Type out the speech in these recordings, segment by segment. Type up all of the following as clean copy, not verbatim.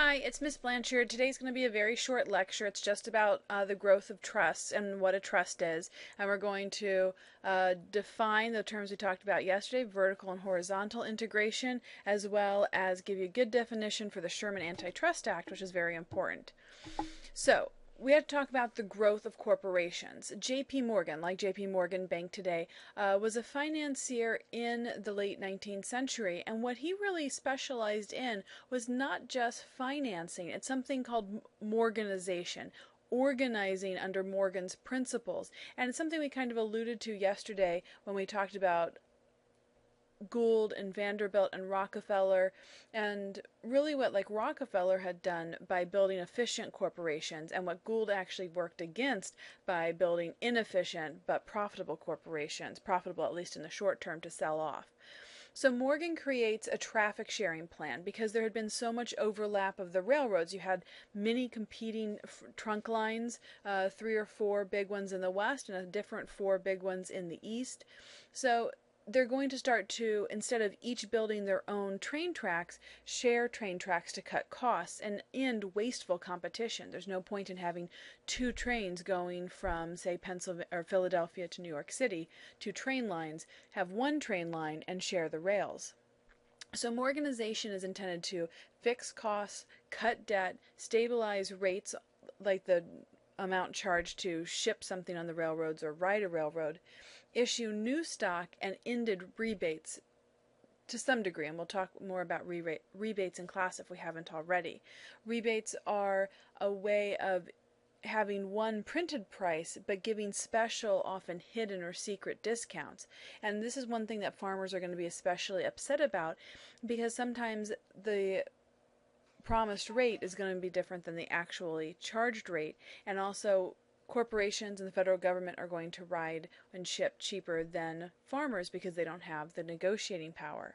Hi, it's Miss Blanchard. Today's going to be a very short lecture. It's just about the growth of trusts and what a trust is. And we're going to define the terms we talked about yesterday, vertical and horizontal integration, as well as give you a good definition for the Sherman Antitrust Act, which is very important. So, we had to talk about the growth of corporations. J.P. Morgan, like J.P. Morgan Bank today, was a financier in the late 19th century, and what he really specialized in was not just financing. It's something called Morganization, organizing under Morgan's principles. And it's something we kind of alluded to yesterday when we talked about Gould and Vanderbilt and Rockefeller, and really what Rockefeller had done by building efficient corporations, and what Gould actually worked against by building inefficient but profitable corporations, profitable at least in the short term to sell off. So Morgan creates a traffic sharing plan because there had been so much overlap of the railroads. You had many competing trunk lines, 3 or 4 big ones in the west and a different 4 big ones in the east. So they're going to start to, instead of each building their own train tracks, share train tracks to cut costs and end wasteful competition. There's no point in having 2 trains going from, say, Pennsylvania or Philadelphia to New York City, 2 train lines. Have 1 train line and share the rails. So Morganization is intended to fix costs, cut debt, stabilize rates like the amount charged to ship something on the railroads or ride a railroad, issue new stock, and ended rebates to some degree, and we'll talk more about rebates in class if we haven't already. Rebates are a way of having one printed price but giving special, often hidden or secret discounts. And this is one thing that farmers are going to be especially upset about, because sometimes the promised rate is going to be different than the actually charged rate, and also corporations and the federal government are going to ride and ship cheaper than farmers because they don't have the negotiating power.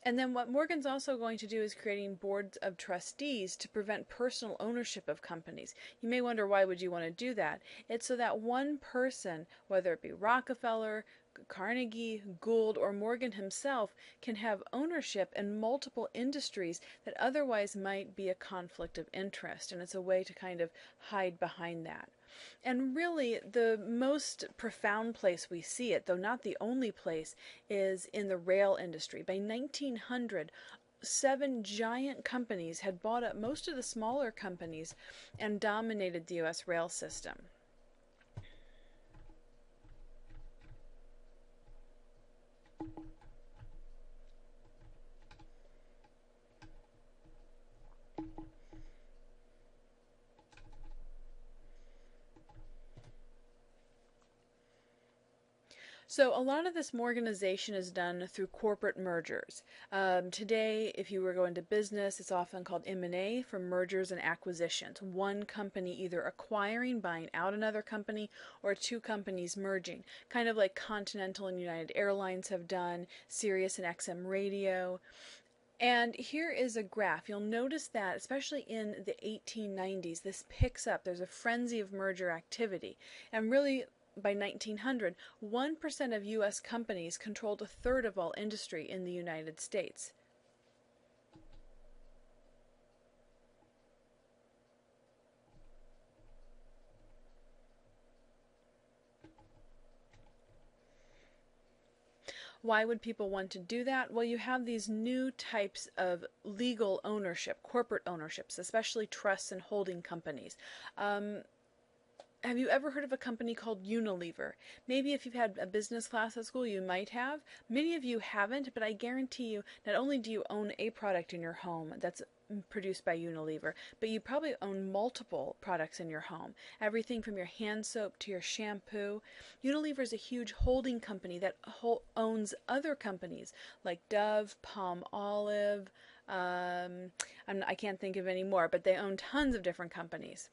And then what Morgan's also going to do is creating boards of trustees to prevent personal ownership of companies. You may wonder, why would you want to do that? It's so that one person, whether it be Rockefeller, Carnegie, Gould, or Morgan himself, can have ownership in multiple industries that otherwise might be a conflict of interest, and it's a way to kind of hide behind that. And really, the most profound place we see it, though not the only place, is in the rail industry. By 1900, 7 giant companies had bought up most of the smaller companies and dominated the U.S. rail system. So a lot of this Morganization is done through corporate mergers. Today, if you were going to business, it's often called M&A, for mergers and acquisitions. One company either acquiring, buying out another company, or 2 companies merging, kind of like Continental and United Airlines have done, Sirius and XM Radio. And here is a graph. You'll notice that, especially in the 1890s, this picks up. There's a frenzy of merger activity. And really, by 1900, 1% of U.S. companies controlled a third of all industry in the United States. Why would people want to do that? Well, you have these new types of legal ownership, corporate ownerships, especially trusts and holding companies. Have you ever heard of a company called Unilever? Maybe if you've had a business class at school, you might have. Many of you haven't, but I guarantee you, not only do you own a product in your home that's produced by Unilever, but you probably own multiple products in your home. Everything from your hand soap to your shampoo. Unilever is a huge holding company that owns other companies like Dove, Palmolive, I can't think of any more, but they own tons of different companies.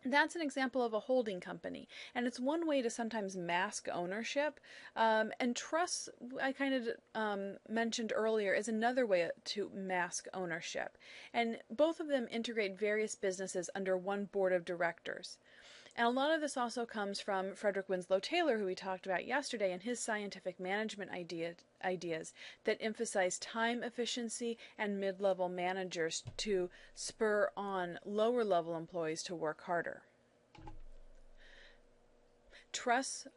That's an example of a holding company, and it's one way to sometimes mask ownership. And trusts, I kind of mentioned earlier, is another way to mask ownership. And both of them integrate various businesses under one board of directors. And a lot of this also comes from Frederick Winslow Taylor, who we talked about yesterday, and his scientific management ideas that emphasize time efficiency and mid-level managers to spur on lower-level employees to work harder. Trusts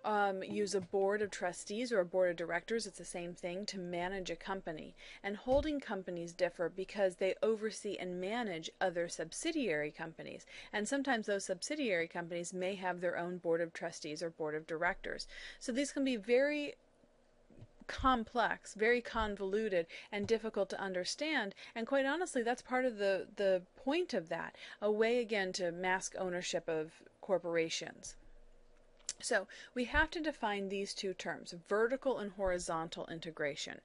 use a board of trustees or a board of directors, it's the same thing, to manage a company. And holding companies differ because they oversee and manage other subsidiary companies. And sometimes those subsidiary companies may have their own board of trustees or board of directors. So these can be very complex, very convoluted, and difficult to understand. And quite honestly, that's part of the point of that, a way again to mask ownership of corporations. So we have to define these two terms, vertical and horizontal integration.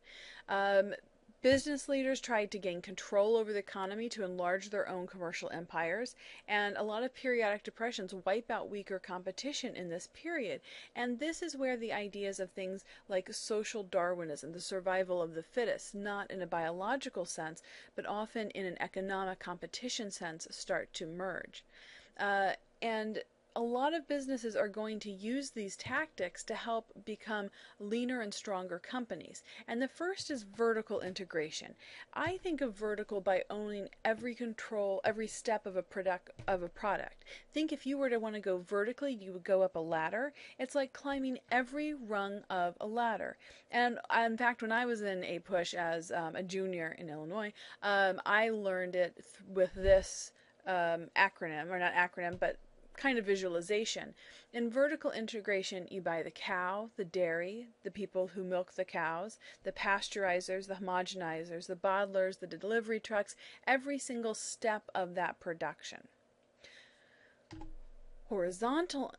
Business leaders tried to gain control over the economy to enlarge their own commercial empires, and a lot of periodic depressions wipe out weaker competition in this period. And this is where the ideas of things like social Darwinism, the survival of the fittest, not in a biological sense, but often in an economic competition sense, start to merge. And a lot of businesses are going to use these tactics to help become leaner and stronger companies. And the first is vertical integration. I think of vertical by owning every step of a product. Think if you were to want to go vertically, you would go up a ladder. It's like climbing every rung of a ladder. And in fact, when I was in APUSH as a junior in Illinois, I learned it with this acronym, or not acronym, but kind of visualization. In vertical integration, you buy the cow, the dairy, the people who milk the cows, the pasteurizers, the homogenizers, the bottlers, the delivery trucks, every single step of that production. Horizontal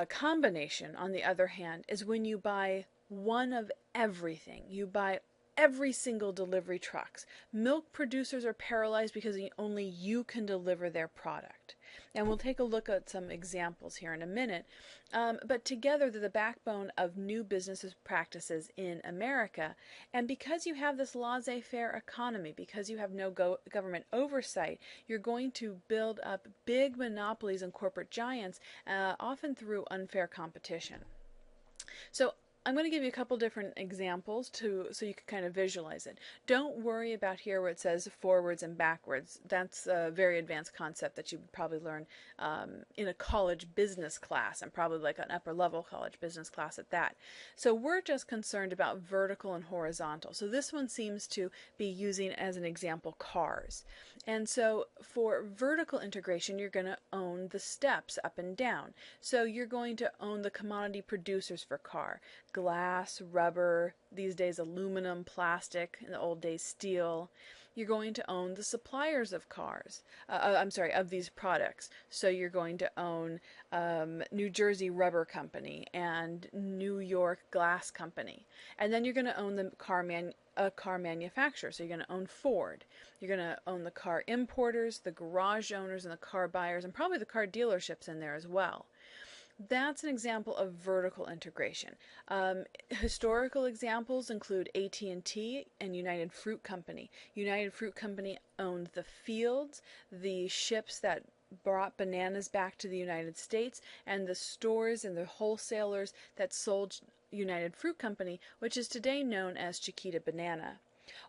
combination, on the other hand, is when you buy one of everything. You buy every single delivery trucks. Milk producers are paralyzed because only you can deliver their product. And we'll take a look at some examples here in a minute. But together, they're the backbone of new business practices in America. And because you have this laissez-faire economy, because you have no government oversight, you're going to build up big monopolies and corporate giants, often through unfair competition. So I'm going to give you a couple different examples so you can kind of visualize it. Don't worry about here where it says forwards and backwards. That's a very advanced concept that you would probably learn in a college business class, and probably like an upper level college business class at that. So we're just concerned about vertical and horizontal. So this one seems to be using as an example cars. And so for vertical integration, you're going to own the steps up and down. So you're going to own the commodity producers for car. Glass, rubber, these days aluminum, plastic, in the old days steel. You're going to own the suppliers of cars, of these products. So you're going to own New Jersey Rubber Company and New York Glass Company. And then you're going to own the car manufacturer. So you're going to own Ford. You're going to own the car importers, the garage owners, and the car buyers, and probably the car dealerships in there as well. That's an example of vertical integration. Historical examples include AT&T and United Fruit Company. United Fruit Company owned the fields, the ships that brought bananas back to the United States, and the stores and the wholesalers that sold United Fruit Company, which is today known as Chiquita Banana.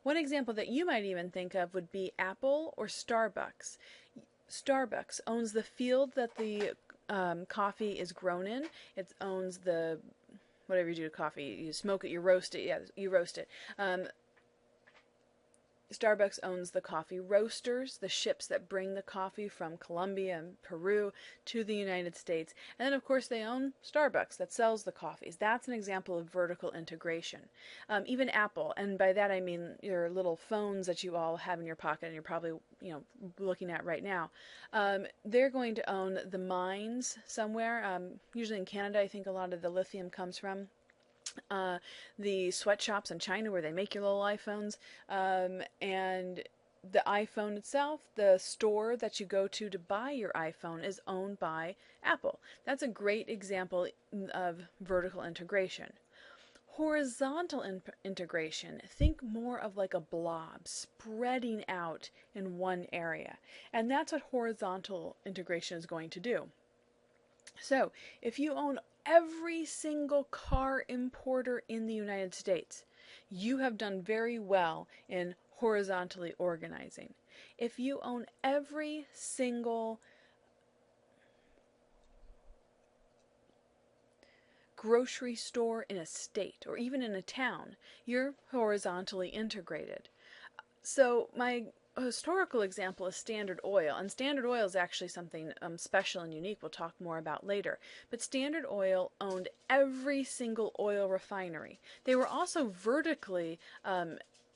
One example that you might even think of would be Apple or Starbucks. Starbucks owns the field that the coffee is grown in. It owns the, whatever you do to coffee, you smoke it, you roast it, yeah, you roast it. Starbucks owns the coffee roasters, the ships that bring the coffee from Colombia and Peru to the United States. And then, of course, they own Starbucks that sells the coffees. That's an example of vertical integration. Even Apple, and by that I mean your little phones that you all have in your pocket and you're probably looking at right now. They're going to own the mines somewhere. Usually in Canada, I think a lot of the lithium comes from. The sweatshops in China where they make your little iPhones, and the iPhone itself, the store that you go to buy your iPhone, is owned by Apple. That's a great example of vertical integration. Horizontal integration, think more of like a blob spreading out in one area. And that's what horizontal integration is going to do. So, if you own every single car importer in the United States, you have done very well in horizontally organizing. If you own every single grocery store in a state or even in a town, you're horizontally integrated. So my historical example is Standard Oil, and Standard Oil is actually something special and unique we'll talk more about later. But Standard Oil owned every single oil refinery. They were also vertically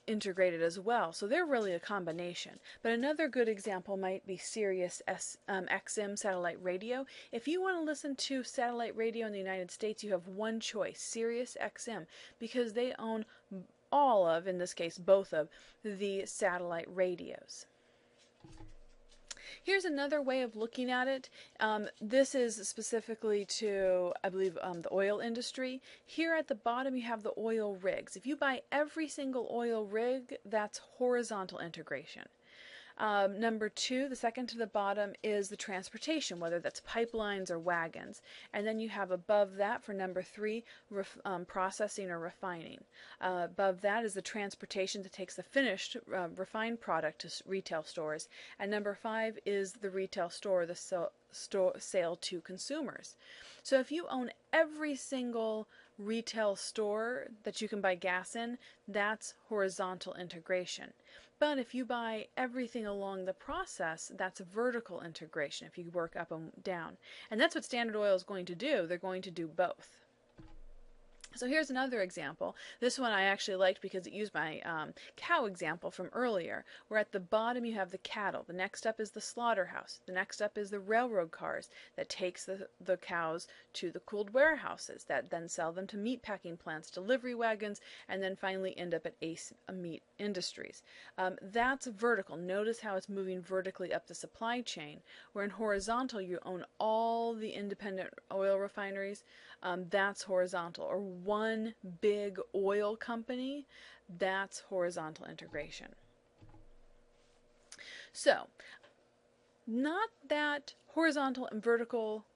integrated as well, so they're really a combination. But another good example might be Sirius XM satellite radio. If you want to listen to satellite radio in the United States, you have one choice, Sirius XM, because they own all of, in this case both of, the satellite radios. Here's another way of looking at it. This is specifically to, I believe, the oil industry. Here at the bottom you have the oil rigs. If you buy every single oil rig, that's horizontal integration. Number two, the second to the bottom, is the transportation, whether that's pipelines or wagons. And then you have above that, for number three, processing or refining. Above that is the transportation that takes the finished refined product to retail stores. And number five is the retail store, the sale to consumers. So if you own every single retail store that you can buy gas in, that's horizontal integration. But if you buy everything along the process, that's vertical integration if you work up and down. And that's what Standard Oil is going to do. They're going to do both. So here's another example. This one I actually liked because it used my cow example from earlier, where at the bottom you have the cattle. The next up is the slaughterhouse. The next up is the railroad cars that takes the cows to the cooled warehouses that then sell them to meat packing plants, delivery wagons, and then finally end up at Ace Meat Industries. That's vertical. Notice how it's moving vertically up the supply chain, where in horizontal you own all the independent oil refineries. That's horizontal. Or one big oil company, that's horizontal integration. So, not that horizontal and vertical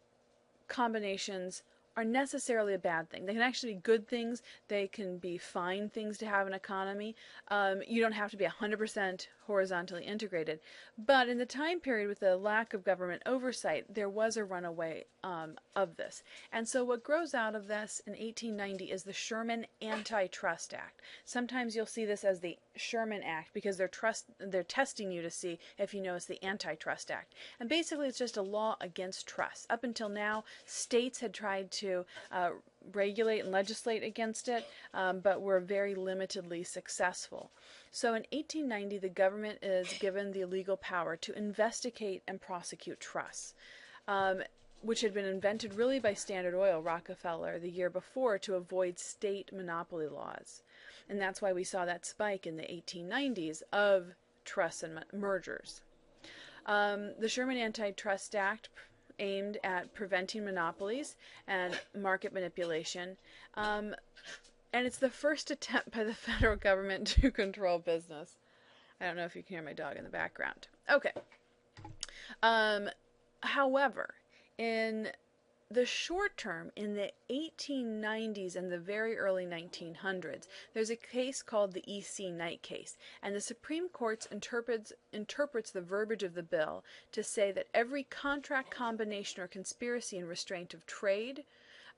combinations are necessarily a bad thing. They can actually be good things. They can be fine things to have an economy. You don't have to be 100% horizontally integrated. But in the time period with the lack of government oversight, there was a runaway of this. And so what grows out of this in 1890 is the Sherman Antitrust Act. Sometimes you'll see this as the Sherman Act because they're testing you to see if you know it's the Antitrust Act. And basically it's just a law against trust. Up until now, states had tried to regulate and legislate against it, but were very limitedly successful. So in 1890, the government is given the legal power to investigate and prosecute trusts, which had been invented really by Standard Oil, Rockefeller, the year before to avoid state monopoly laws. And that's why we saw that spike in the 1890s of trusts and mergers. The Sherman Antitrust Act aimed at preventing monopolies and market manipulation. And it's the first attempt by the federal government to control business. I don't know if you can hear my dog in the background. Okay. However, in the short term, in the 1890s and the very early 1900s, there's a case called the E.C. Knight case, and the Supreme Court interprets the verbiage of the bill to say that every contract, combination, or conspiracy in restraint of trade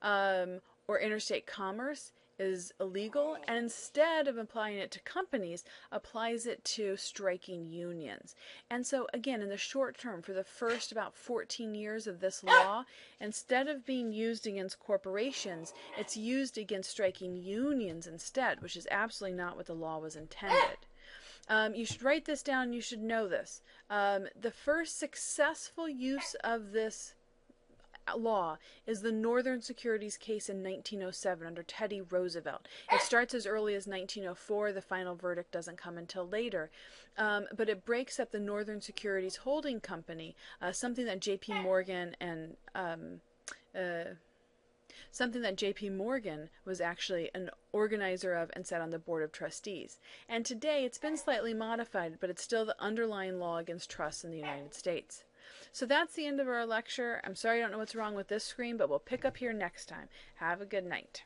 or interstate commerce is illegal, and instead of applying it to companies, applies it to striking unions. And so again, in the short term, for the first about 14 years of this law, instead of being used against corporations, it's used against striking unions instead, which is absolutely not what the law was intended. You should write this down, you should know this. The first successful use of this law is the Northern Securities case in 1907 under Teddy Roosevelt. It starts as early as 1904. The final verdict doesn't come until later. But it breaks up the Northern Securities Holding Company, something that J.P. Morgan was actually an organizer of and sat on the board of trustees. And today it's been slightly modified, but it's still the underlying law against trusts in the United States. So that's the end of our lecture. I'm sorry I don't know what's wrong with this screen, but we'll pick up here next time. Have a good night.